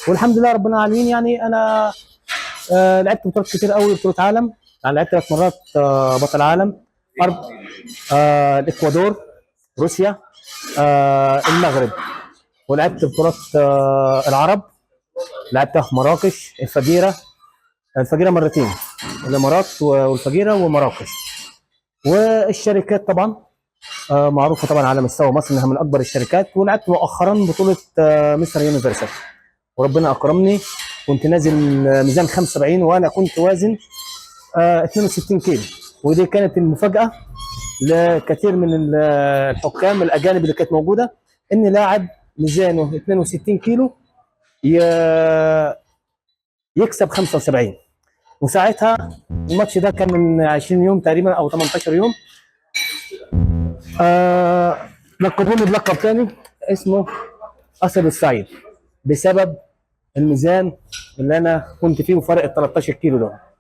والحمد لله رب العالمين. يعني انا لعبت بطولات كتير قوي، بطولة عالم. يعني لعبت 3 مرات بطل عالم. أرب... الاكوادور، روسيا، المغرب. ولعبت بطولات العرب، لعبتها في مراكش، الفجيرة مرتين، الامارات والفجيرة ومراكش. والشركات طبعا معروفة طبعا على مستوى مصر انها من اكبر الشركات. ولعبت مؤخرا بطولة مستر يونيفرسال، وربنا اكرمني. كنت نازل ميزان 75 وانا كنت وازن 62 كيلو. ودي كانت المفاجأة لكثير من الحكام الأجانب اللي كانت موجودة، إن لاعب ميزانه 62 كيلو يكسب 75. وساعتها الماتش ده كان من 20 يوم تقريبا أو 18 يوم. آه لقبوني بلقب تاني اسمه أسد الصعيد، بسبب الميزان اللي أنا كنت فيه وفرق ال 13 كيلو ده.